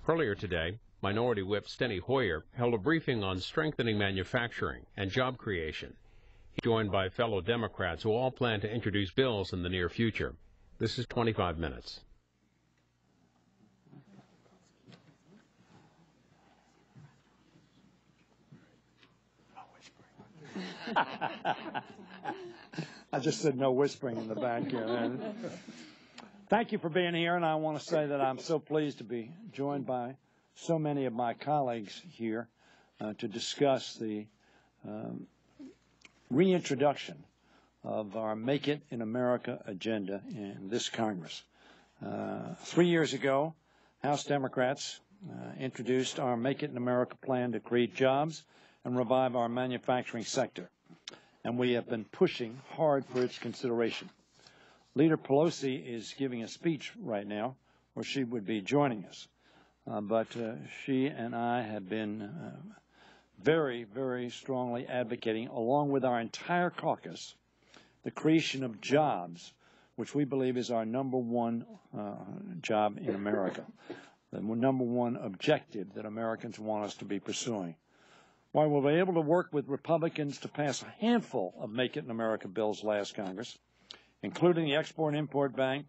Earlier today, Minority Whip Steny H held a briefing on strengthening manufacturing and job creation. He's joined by fellow Democrats who all plan to introduce bills in the near future. This is 25 minutes. I just said no whispering in the back here. Thank you for being here, and I want to say that I'm so pleased to be joined by so many of my colleagues here to discuss the reintroduction of our Make It in America agenda in this Congress. 3 years ago, House Democrats introduced our Make It in America plan to create jobs and revive our manufacturing sector, and we have been pushing hard for its consideration. Leader Pelosi is giving a speech right now, or she would be joining us, but she and I have been very, very strongly advocating, along with our entire caucus, the creation of jobs, which we believe is our number one job in America, the number one objective that Americans want us to be pursuing. While we were able to work with Republicans to pass a handful of Make It in America bills last Congress, including the Export-Import Bank,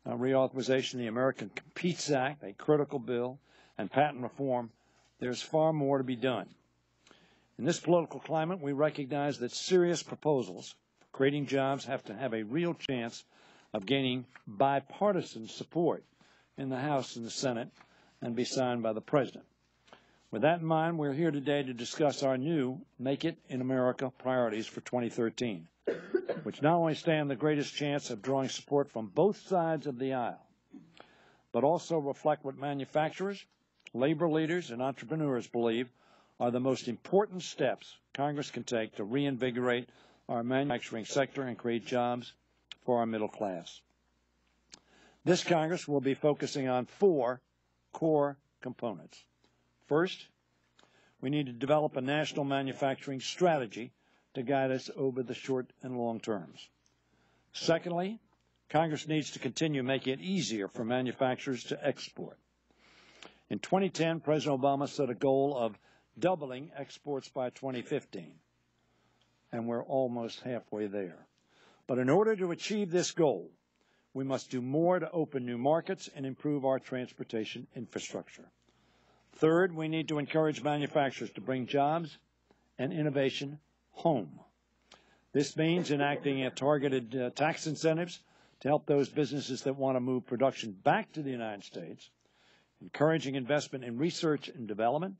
reauthorization of the American Competes Act, a critical bill, and patent reform, there's far more to be done. In this political climate, we recognize that serious proposals for creating jobs have to have a real chance of gaining bipartisan support in the House and the Senate and be signed by the President. With that in mind, we're here today to discuss our new Make It in America priorities for 2013, which not only stand the greatest chance of drawing support from both sides of the aisle, but also reflect what manufacturers, labor leaders, and entrepreneurs believe are the most important steps Congress can take to reinvigorate our manufacturing sector and create jobs for our middle class. This Congress will be focusing on 4 core components. First, we need to develop a national manufacturing strategy to guide us over the short and long terms. Secondly, Congress needs to continue making it easier for manufacturers to export. In 2010, President Obama set a goal of doubling exports by 2015, and we're almost halfway there. But in order to achieve this goal, we must do more to open new markets and improve our transportation infrastructure. Third, we need to encourage manufacturers to bring jobs and innovation home. This means enacting targeted tax incentives to help those businesses that want to move production back to the United States, encouraging investment in research and development,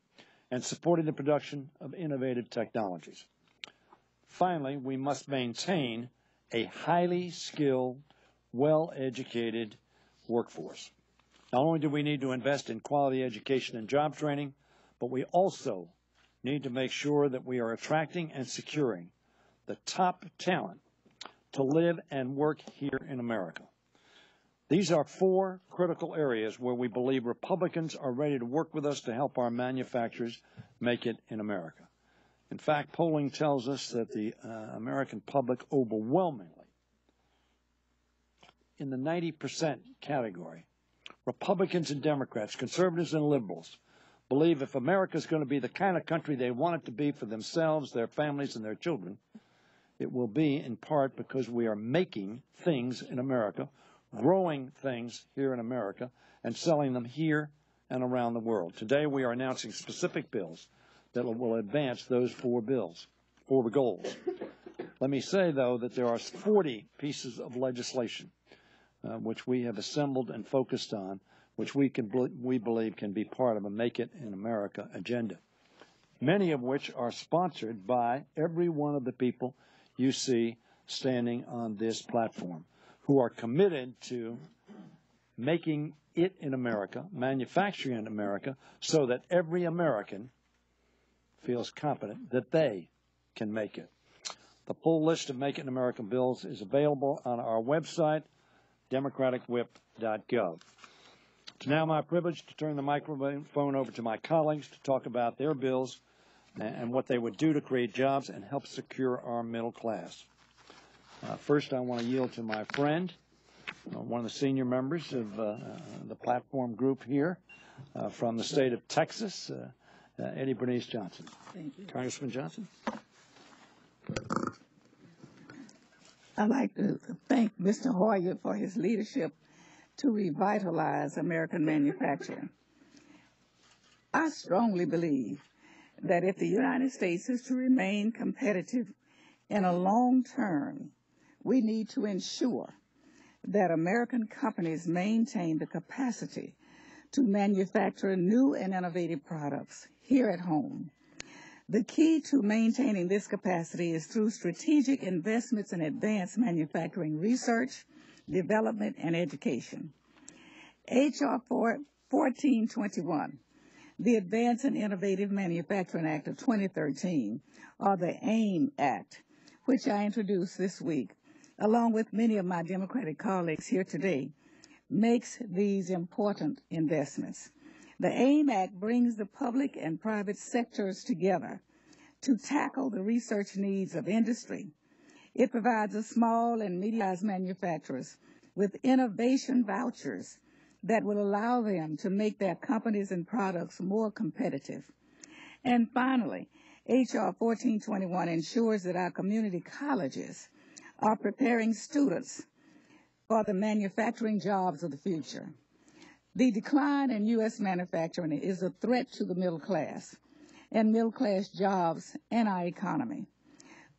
and supporting the production of innovative technologies. Finally, we must maintain a highly skilled, well-educated workforce. Not only do we need to invest in quality education and job training, but we also need to make sure that we are attracting and securing the top talent to live and work here in America. These are 4 critical areas where we believe Republicans are ready to work with us to help our manufacturers make it in America. In fact, polling tells us that the American public overwhelmingly, in the 90% category, Republicans and Democrats, conservatives and liberals, believe if America is going to be the kind of country they want it to be for themselves, their families, and their children, it will be in part because we are making things in America, growing things here in America, and selling them here and around the world. Today we are announcing specific bills that will advance those 4 goals. Let me say, though, that there are 40 pieces of legislation which we have assembled and focused on, which we believe can be part of a Make It in America agenda, many of which are sponsored by every one of the people you see standing on this platform, who are committed to making it in America, manufacturing in America, so that every American feels confident that they can make it. The full list of Make It in America bills is available on our website, democraticwhip.gov. It's now my privilege to turn the microphone over to my colleagues to talk about their bills and what they would do to create jobs and help secure our middle class. First, I want to yield to my friend, one of the senior members of the platform group here from the state of Texas, Eddie Bernice Johnson. Thank you. Congressman Johnson. I'd like to thank Mr. Hoyer for his leadership to revitalize American manufacturing. I strongly believe that if the United States is to remain competitive in a long term, we need to ensure that American companies maintain the capacity to manufacture new and innovative products here at home. The key to maintaining this capacity is through strategic investments in advanced manufacturing research, development, and education. H.R. 1421, the Advanced and Innovative Manufacturing Act of 2013, or the AIM Act, which I introduced this week, along with many of my Democratic colleagues here today, makes these important investments. The AIM Act brings the public and private sectors together to tackle the research needs of industry. It provides the small and medium-sized manufacturers with innovation vouchers that will allow them to make their companies and products more competitive. And finally, H.R. 1421 ensures that our community colleges are preparing students for the manufacturing jobs of the future. The decline in U.S. manufacturing is a threat to the middle class and middle-class jobs and our economy.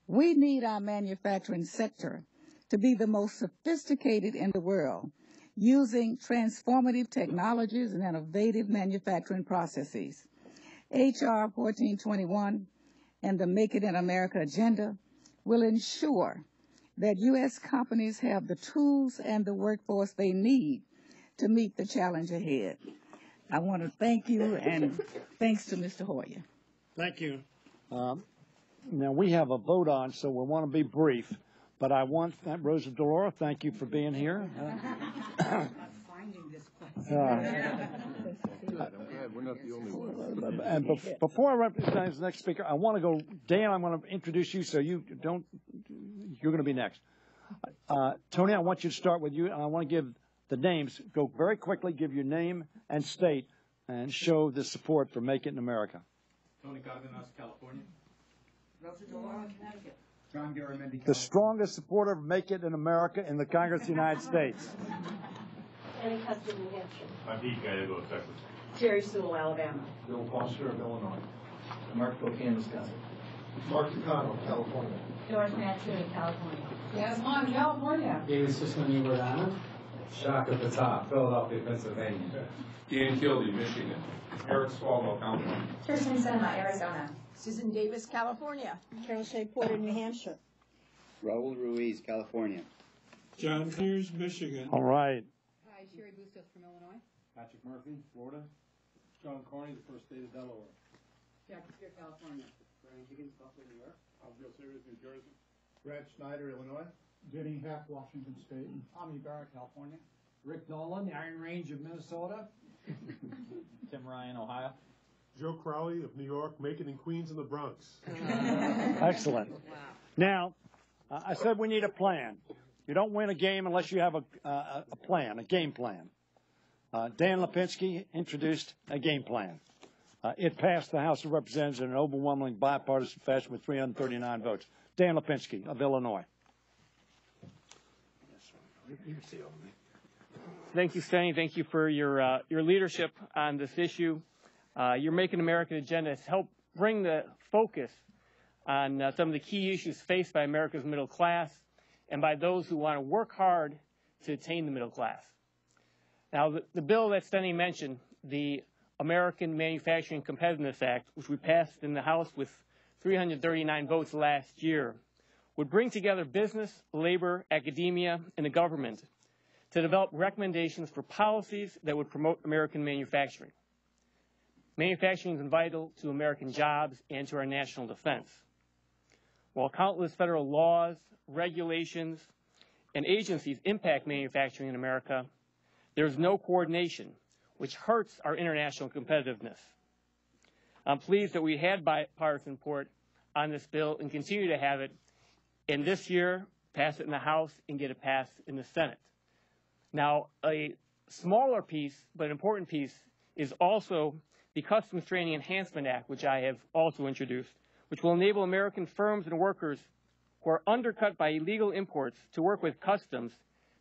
We need our manufacturing sector to be the most sophisticated in the world, using transformative technologies and innovative manufacturing processes. H.R. 1421 and the Make It in America agenda will ensure that U.S. companies have the tools and the workforce they need to meet the challenge ahead. I want to thank you, and thanks to Mr. Hoyer. Thank you. Now we have a vote on, so we want to be brief, but I want, Rosa DeLauro, thank you for being here. And before I recognize the next speaker, I want to go, Dan, I'm going to introduce you, so you're going to be next. Tony, I want you to start with you, and I want to give the names, go very quickly, give your name and state, and show the support for Make It in America. Tony Cardenas, California. Rosa DeLauro, Connecticut. John Garamendi, The strongest supporter of Make It in America in the Congress of the United States. Annie Custom, New Hampshire. Pete Gallego, Texas. Jerry Sewell, Alabama. Bill Foster of Illinois. Mark Spokane, Wisconsin. Mark Tucano, California. Doris Matson, California. Yasmin, California. David Sisman, Rhode Island. Shaka Patah, Philadelphia, Pennsylvania. Ian Kildee, Michigan. Eric Swalwell, California. Kirsten Senna, Arizona. Susan Davis, California. Carol Shea Porter, New Hampshire. Raul Ruiz, California. John Clears, Michigan. All right. Hi, Sherry Bustos from Illinois. Patrick Murphy, Florida. John Corney, the first state of Delaware. Jackie Spear, California. Brian Higgins, Buffalo, New York. Alvin Series, New Jersey. Brad Schneider, Illinois. Jenny Heck, Washington State. Tommy Barrett, California. Rick Nolan, the Iron Range of Minnesota. Tim Ryan, Ohio. Joe Crowley of New York, Macon and Queens and the Bronx. Excellent. Now, I said we need a plan. You don't win a game unless you have a plan, a game plan. Dan Lipinski introduced a game plan. It passed the House of Representatives in an overwhelming bipartisan fashion with 339 votes. Dan Lipinski of Illinois. Thank you, Steny. Thank you for your leadership on this issue. Your Make It American agenda has helped bring the focus on some of the key issues faced by America's middle class and by those who want to work hard to attain the middle class. Now, the bill that Steny mentioned, the American Manufacturing Competitiveness Act, which we passed in the House with 339 votes last year, would bring together business, labor, academia, and the government to develop recommendations for policies that would promote American manufacturing. Manufacturing is vital to American jobs and to our national defense. While countless federal laws, regulations, and agencies impact manufacturing in America, there is no coordination, which hurts our international competitiveness. I'm pleased that we had bipartisan support on this bill and continue to have it, and this year pass it in the House and get it passed in the Senate. Now, a smaller piece, but important piece, is also the Customs Training Enhancement Act, which I have also introduced, which will enable American firms and workers who are undercut by illegal imports to work with customs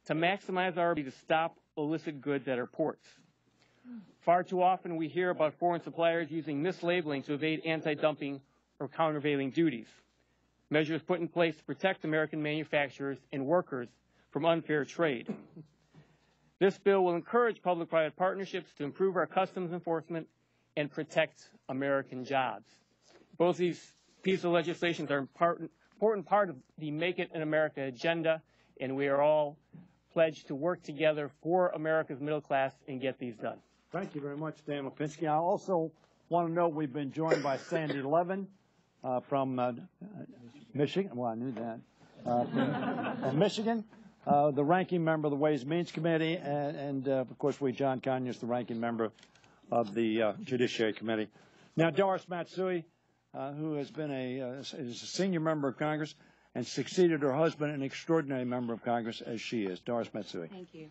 to maximize our ability to stop illicit goods at our ports. Far too often we hear about foreign suppliers using mislabeling to evade anti-dumping or countervailing duties. Measures put in place to protect American manufacturers and workers from unfair trade. This bill will encourage public-private partnerships to improve our customs enforcement and protect American jobs. Both these pieces of legislation are an important part of the Make It in America agenda, and we are all pledged to work together for America's middle class and get these done. Thank you very much, Dan Lipinski. I also want to note we've been joined by Sandy Levin from Michigan. Well, I knew that. From Michigan, the ranking member of the Ways and Means Committee, and of course, John Conyers, the ranking member of the Judiciary Committee. Now, Doris Matsui, who has been is a senior member of Congress and succeeded her husband, an extraordinary member of Congress as she is. Doris Matsui. Thank you.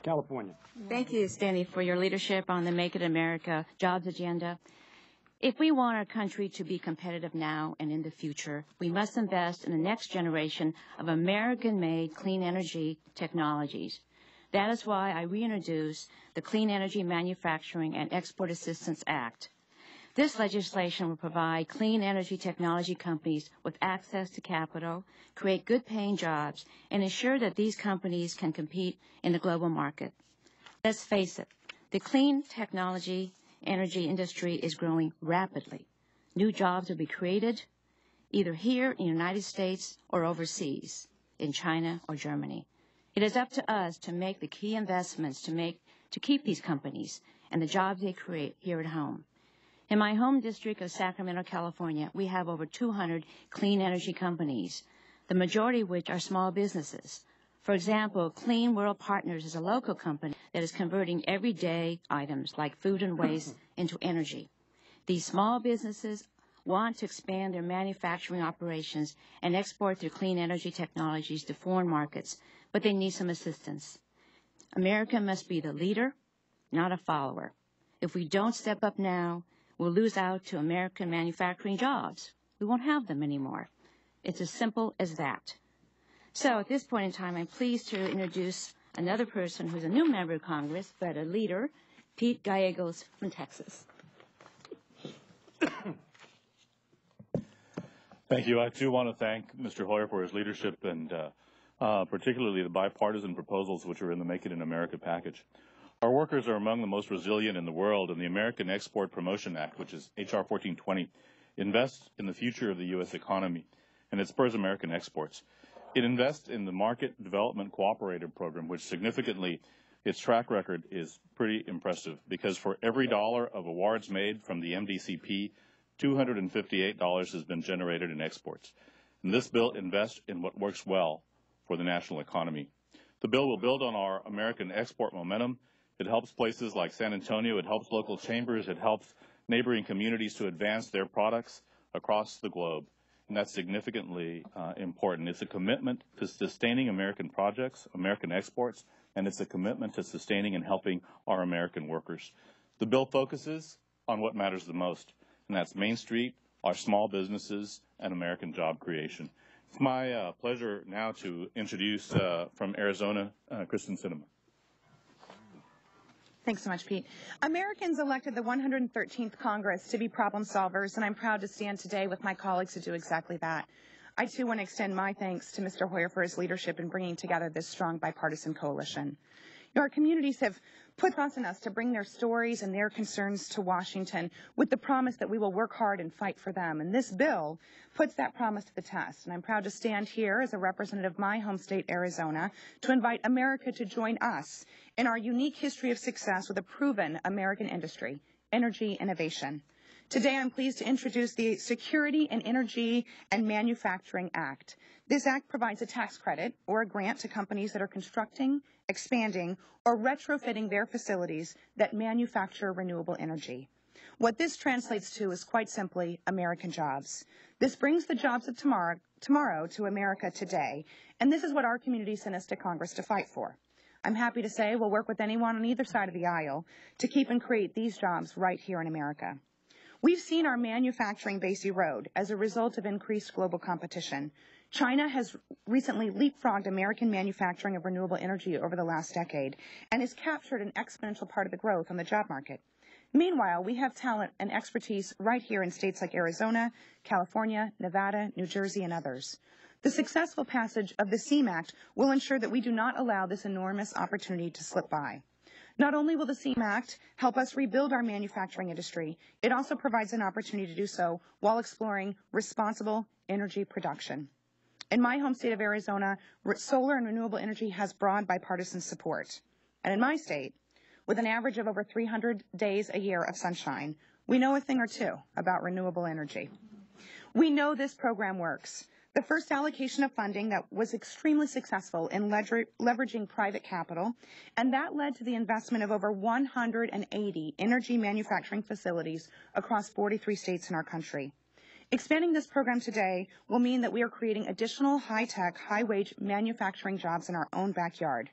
California. Thank you, Steny, for your leadership on the Make It America jobs agenda. If we want our country to be competitive now and in the future, we must invest in the next generation of American-made clean energy technologies. That is why I reintroduced the Clean Energy Manufacturing and Export Assistance Act. This legislation will provide clean energy technology companies with access to capital, create good-paying jobs, and ensure that these companies can compete in the global market. Let's face it, the clean technology energy industry is growing rapidly. New jobs will be created either here in the United States or overseas, in China or Germany. It is up to us to make the key investments to keep these companies and the jobs they create here at home. In my home district of Sacramento, California, we have over 200 clean energy companies, the majority of which are small businesses. For example, Clean World Partners is a local company that is converting everyday items like food and waste into energy. These small businesses want to expand their manufacturing operations and export their clean energy technologies to foreign markets, but they need some assistance. America must be the leader, not a follower. If we don't step up now, we'll lose out to American manufacturing jobs. We won't have them anymore. It's as simple as that. So at this point in time, I'm pleased to introduce another person who's a new member of Congress, but a leader, Pete Gallegos from Texas. Thank you. I, too, want to thank Mr. Hoyer for his leadership and particularly the bipartisan proposals which are in the Make It in America package. Our workers are among the most resilient in the world, and the American Export Promotion Act, which is H.R. 1420, invests in the future of the U.S. economy, and it spurs American exports. It invests in the Market Development Cooperative Program, which significantly, its track record is pretty impressive, because for every dollar of awards made from the MDCP, $258 has been generated in exports. And this bill invests in what works well for the national economy. The bill will build on our American export momentum. It helps places like San Antonio, it helps local chambers, it helps neighboring communities to advance their products across the globe. And that's significantly important. It's a commitment to sustaining American projects, American exports, and it's a commitment to sustaining and helping our American workers. The bill focuses on what matters the most, and that's Main Street, our small businesses, and American job creation. It's my pleasure now to introduce from Arizona, Kristen Sinema. Thanks so much, Pete. Americans elected the 113th Congress to be problem solvers, and I'm proud to stand today with my colleagues to do exactly that. I, too, want to extend my thanks to Mr. Hoyer for his leadership in bringing together this strong bipartisan coalition. Our communities have put trust in us to bring their stories and their concerns to Washington with the promise that we will work hard and fight for them. And this bill puts that promise to the test. And I'm proud to stand here as a representative of my home state, Arizona, to invite America to join us in our unique history of success with a proven American industry, energy innovation. Today, I'm pleased to introduce the Security and Energy and Manufacturing Act. This act provides a tax credit or a grant to companies that are constructing, expanding, or retrofitting their facilities that manufacture renewable energy. What this translates to is quite simply American jobs. This brings the jobs of tomorrow to America today, and this is what our community sent us to Congress to fight for. I'm happy to say we'll work with anyone on either side of the aisle to keep and create these jobs right here in America. We've seen our manufacturing base erode as a result of increased global competition. China has recently leapfrogged American manufacturing of renewable energy over the last decade and has captured an exponential part of the growth on the job market. Meanwhile, we have talent and expertise right here in states like Arizona, California, Nevada, New Jersey, and others. The successful passage of the SEAM Act will ensure that we do not allow this enormous opportunity to slip by. Not only will the SEAM Act help us rebuild our manufacturing industry, it also provides an opportunity to do so while exploring responsible energy production. In my home state of Arizona, solar and renewable energy has broad bipartisan support. And in my state, with an average of over 300 days a year of sunshine, we know a thing or two about renewable energy. We know this program works. The first allocation of funding that was extremely successful in leveraging private capital, and that led to the investment of over 180 energy manufacturing facilities across 43 states in our country. Expanding this program today will mean that we are creating additional high-tech, high-wage manufacturing jobs in our own backyard.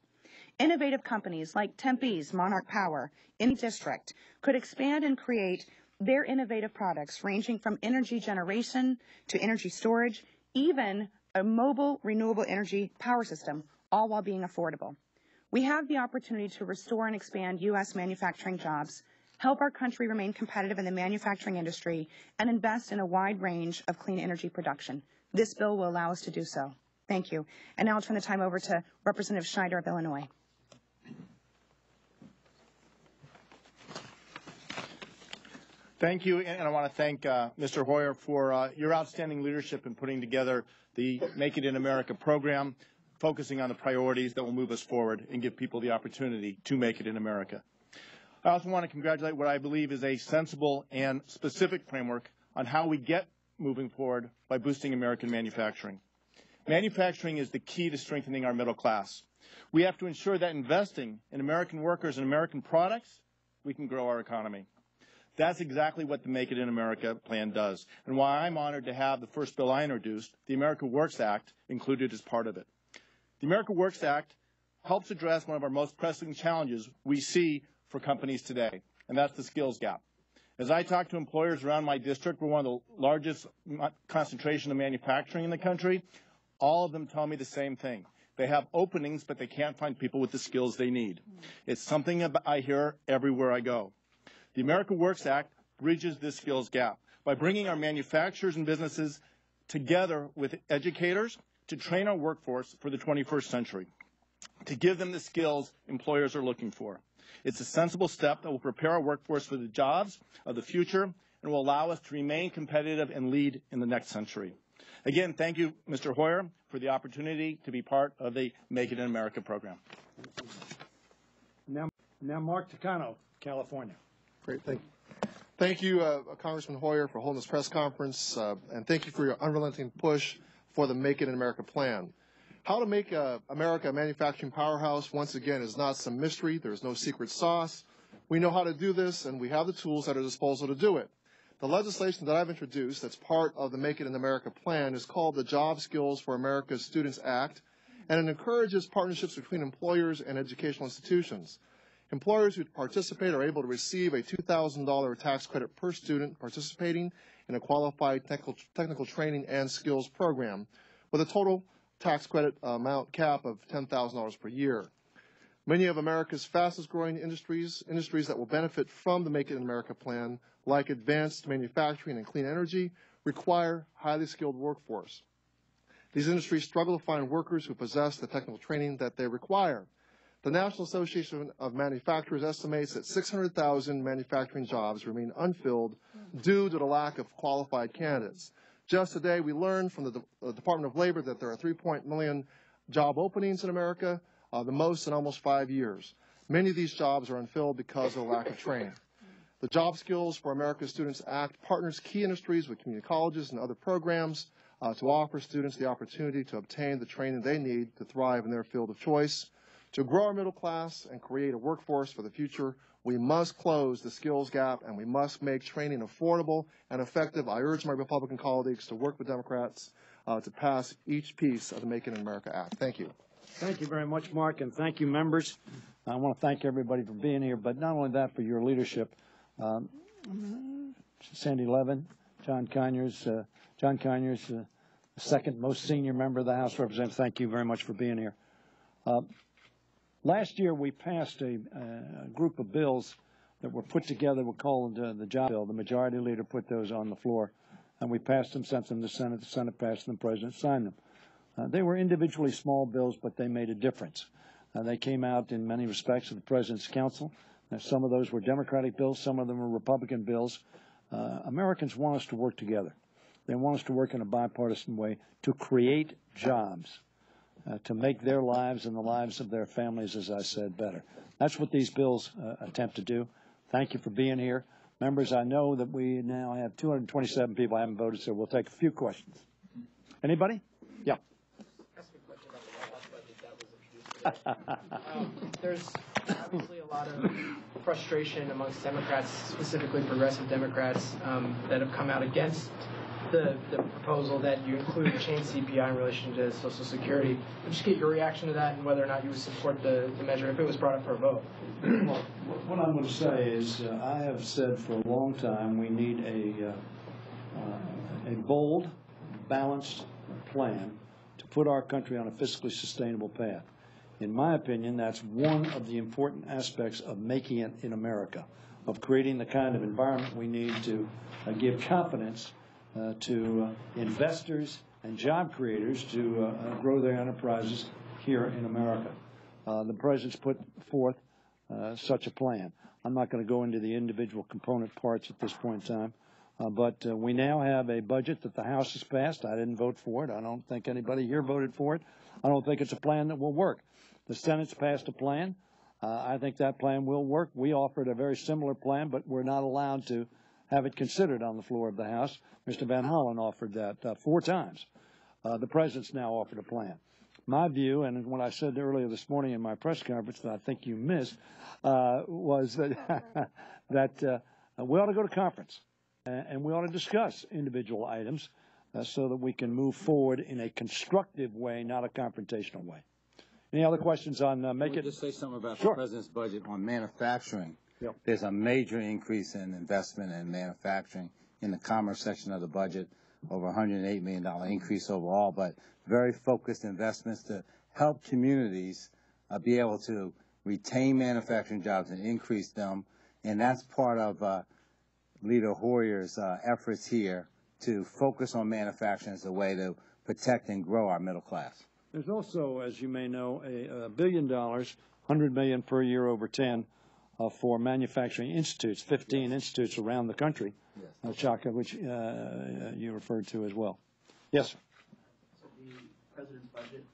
Innovative companies like Tempe's Monarch Power in the district could expand and create their innovative products ranging from energy generation to energy storage, even a mobile renewable energy power system, all while being affordable. We have the opportunity to restore and expand U.S. manufacturing jobs, help our country remain competitive in the manufacturing industry, and invest in a wide range of clean energy production. This bill will allow us to do so. Thank you. And now I'll turn the time over to Representative Schneider of Illinois. Thank you, and I want to thank Mr. Hoyer for your outstanding leadership in putting together the Make It in America program, focusing on the priorities that will move us forward and give people the opportunity to make it in America. I also want to congratulate what I believe is a sensible and specific framework on how we get moving forward by boosting American manufacturing. Manufacturing is the key to strengthening our middle class. We have to ensure that investing in American workers and American products, we can grow our economy. That's exactly what the Make It in America plan does, and why I'm honored to have the first bill I introduced, the America Works Act, included as part of it. The America Works Act helps address one of our most pressing challenges we see for companies today, and that's the skills gap. As I talk to employers around my district, we're one of the largest concentration of manufacturing in the country. All of them tell me the same thing. They have openings, but they can't find people with the skills they need. It's something I hear everywhere I go. The America Works Act bridges this skills gap by bringing our manufacturers and businesses together with educators to train our workforce for the 21st century, to give them the skills employers are looking for. It's a sensible step that will prepare our workforce for the jobs of the future and will allow us to remain competitive and lead in the next century. Again, thank you, Mr. Hoyer, for the opportunity to be part of the Make It in America program. Now Mark Takano, California. Great, thank you, Congressman Hoyer, for holding this press conference, and thank you for your unrelenting push for the Make It in America plan. How to make America a manufacturing powerhouse, once again, is not some mystery. There's no secret sauce. We know how to do this, and we have the tools at our disposal to do it. The legislation that I've introduced that's part of the Make It in America plan is called the Job Skills for America Students Act, and it encourages partnerships between employers and educational institutions. Employers who participate are able to receive a $2,000 tax credit per student participating in a qualified technical training and skills program with a total tax credit amount cap of $10,000 per year. Many of America's fastest growing industries that will benefit from the Make It in America plan, like advanced manufacturing and clean energy, require highly skilled workforce. These industries struggle to find workers who possess the technical training that they require. The National Association of Manufacturers estimates that 600,000 manufacturing jobs remain unfilled due to the lack of qualified candidates. Just today, we learned from the Department of Labor that there are 3 million job openings in America, the most in almost 5 years. Many of these jobs are unfilled because of the lack of training. The Job Skills for America Students Act partners key industries with community colleges and other programs to offer students the opportunity to obtain the training they need to thrive in their field of choice. To grow our middle class and create a workforce for the future, we must close the skills gap and we must make training affordable and effective. I urge my Republican colleagues to work with Democrats to pass each piece of the Make It in America Act. Thank you. Thank you very much, Mark, and thank you, members. I want to thank everybody for being here, but not only that, for your leadership. Sandy Levin, John Conyers, the second most senior member of the House of Representatives, thank you very much for being here. Last year, we passed a group of bills that were put together. We called the job bill. The majority leader put those on the floor, and we passed them, sent them to the Senate passed them, the President signed them. They were individually small bills, but they made a difference. They came out in many respects of the President's counsel. Some of those were Democratic bills, some of them were Republican bills. Americans want us to work together. They want us to work in a bipartisan way to create jobs, to make their lives and the lives of their families, as I said, better. That's what these bills attempt to do. Thank you for being here. Members, I know that we now have 227 people haven't voted, so we'll take a few questions. Anybody? Yeah. There's obviously a lot of frustration amongst Democrats, specifically progressive Democrats, that have come out against the proposal that you include change CPI in relation to Social Security. I'd just get your reaction to that and whether or not you would support the measure if it was brought up for a vote. Well, what I'm going to say is I have said for a long time we need a bold, balanced plan to put our country on a fiscally sustainable path. In my opinion, that's one of the important aspects of making it in America, of creating the kind of environment we need to give confidence to investors and job creators to grow their enterprises here in America. The President's put forth such a plan. I'm not going to go into the individual component parts at this point in time, but we now have a budget that the House has passed. I didn't vote for it. I don't think anybody here voted for it. I don't think it's a plan that will work. The Senate's passed a plan. I think that plan will work. We offered a very similar plan, but we're not allowed to have it considered on the floor of the House. Mr. Van Hollen offered that 4 times. The President's now offered a plan. My view, and what I said earlier this morning in my press conference that I think you missed, was that, that we ought to go to conference and we ought to discuss individual items so that we can move forward in a constructive way, not a confrontational way. Any other questions on make it? Just say something about Sure. the President's budget on manufacturing. Yep. There's a major increase in investment in manufacturing in the commerce section of the budget, over $108 million increase overall, but very focused investments to help communities be able to retain manufacturing jobs and increase them. And that's part of Leader Hoyer's efforts here to focus on manufacturing as a way to protect and grow our middle class. There's also, as you may know, $1 billion, $100 million per year over 10 for manufacturing institutes, 15 institutes around the country, yes. Chaka, which you referred to as well. Yes, sir. So the President's budget,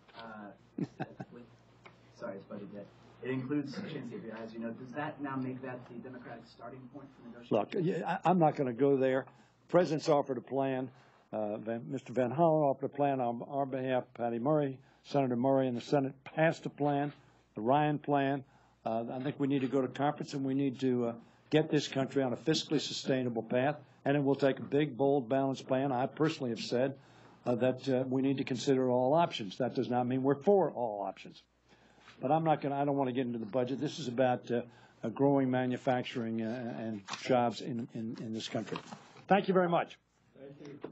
it's budget debt. It includes change CPI, as you know. Does that now make that the Democratic starting point for negotiations? Look, I'm not going to go there. The President's offered a plan. Mr. Van Hollen offered a plan on our behalf. Patty Murray, Senator Murray in the Senate passed a plan, the Ryan plan. I think we need to go to conference and we need to get this country on a fiscally sustainable path, and it will take a big, bold, balanced plan. I personally have said that we need to consider all options. That does not mean we're for all options. But I don't want to get into the budget. This is about growing manufacturing and jobs in this country. Thank you very much. Thank you.